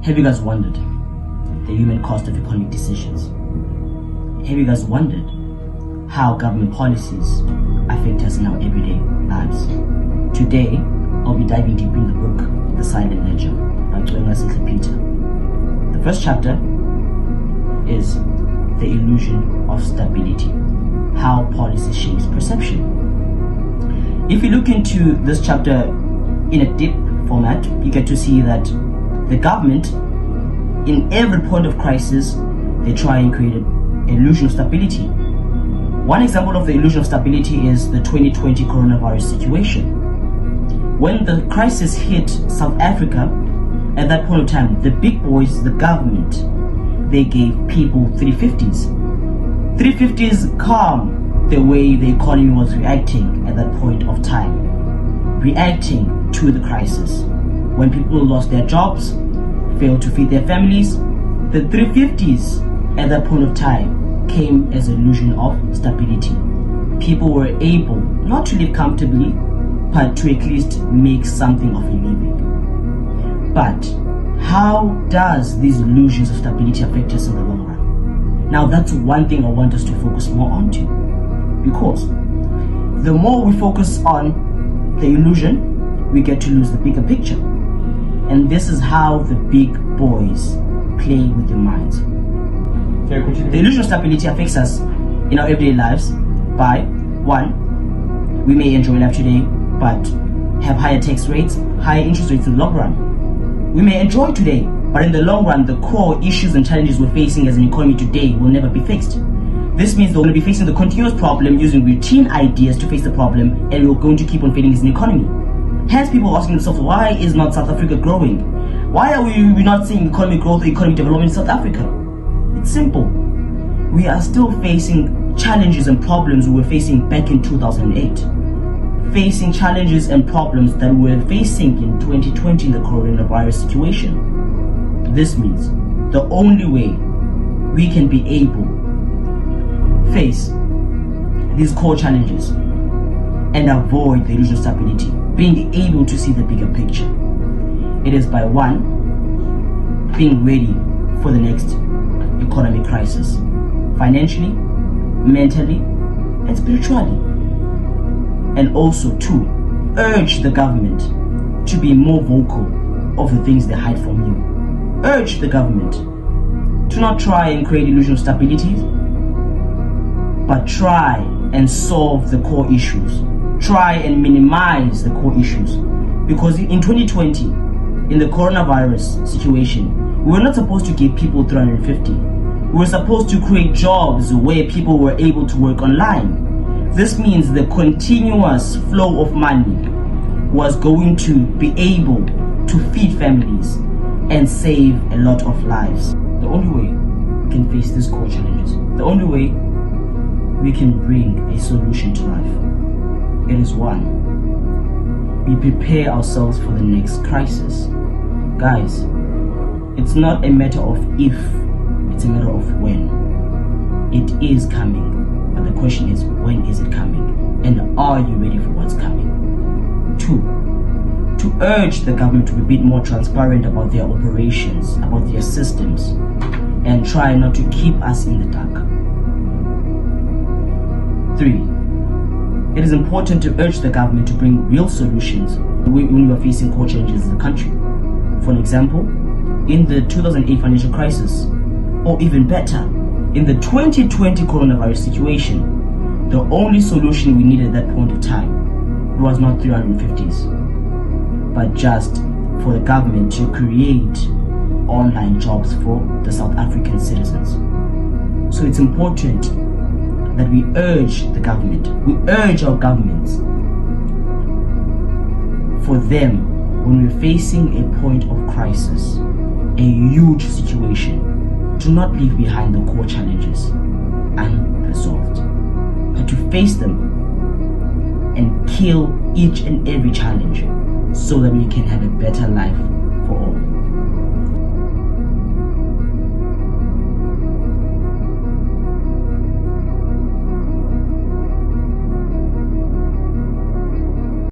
Have you guys wondered the human cost of economic decisions? Have you guys wondered how government policies affect us in our everyday lives? Today, I'll be diving deep in the book, The Silent Ledger, by Cwengwa Peter. The first chapter is The Illusion of Stability, How Policy Shapes Perception. If you look into this chapter in a deep format, you get to see that the government, in every point of crisis, they try and create an illusion of stability. One example of the illusion of stability is the 2020 coronavirus situation. When the crisis hit South Africa, at that point of time, the big boys, the government, they gave people 350s. 350s calm the way the economy was reacting at that point of time, reacting to the crisis. When people lost their jobs, failed to feed their families, the 350s at that point of time came as an illusion of stability. People were able not to live comfortably, but to at least make something of a living. But how does these illusions of stability affect us in the long run? Now that's one thing I want us to focus more onto, because the more we focus on the illusion, we get to lose the bigger picture. And this is how the big boys play with their minds. The illusion of stability affects us in our everyday lives by, one, we may enjoy life today, but have higher tax rates, higher interest rates in the long run. We may enjoy today, but in the long run, the core issues and challenges we're facing as an economy today will never be fixed. This means we're going to be facing the continuous problem using routine ideas to face the problem, and we're going to keep on failing as an economy. Hence, people asking themselves, why is not South Africa growing? Why are we not seeing economic growth or economic development in South Africa? It's simple. We are still facing challenges and problems we were facing back in 2008. Facing challenges and problems that we were facing in 2020 in the coronavirus situation. This means the only way we can be able to face these core challenges and avoid the illusion of stability, being able to see the bigger picture, it is by, one, being ready for the next economic crisis, financially, mentally, and spiritually. And also, two, urge the government to be more vocal of the things they hide from you. Urge the government to not try and create illusion of stability, but try and solve the core issues. Try and minimize the core issues. Because in 2020, in the coronavirus situation, we were not supposed to give people 350. We were supposed to create jobs where people were able to work online. This means the continuous flow of money was going to be able to feed families and save a lot of lives. The only way we can face these core challenges, the only way we can bring a solution to life, it is, one, we prepare ourselves for the next crisis. Guys, it's not a matter of if, it's a matter of when. It is coming, but the question is, when is it coming? And are you ready for what's coming? Two, to urge the government to be a bit more transparent about their operations, about their systems, and try not to keep us in the dark. Three, it is important to urge the government to bring real solutions when we are facing core challenges in the country. For an example, in the 2008 financial crisis, or even better, in the 2020 coronavirus situation, the only solution we needed at that point of time was not 350s, but just for the government to create online jobs for the South African citizens. So it's important that we urge the government, we urge our governments, for them, when we're facing a point of crisis, a huge situation, to not leave behind the core challenges unresolved, but to face them and kill each and every challenge so that we can have a better life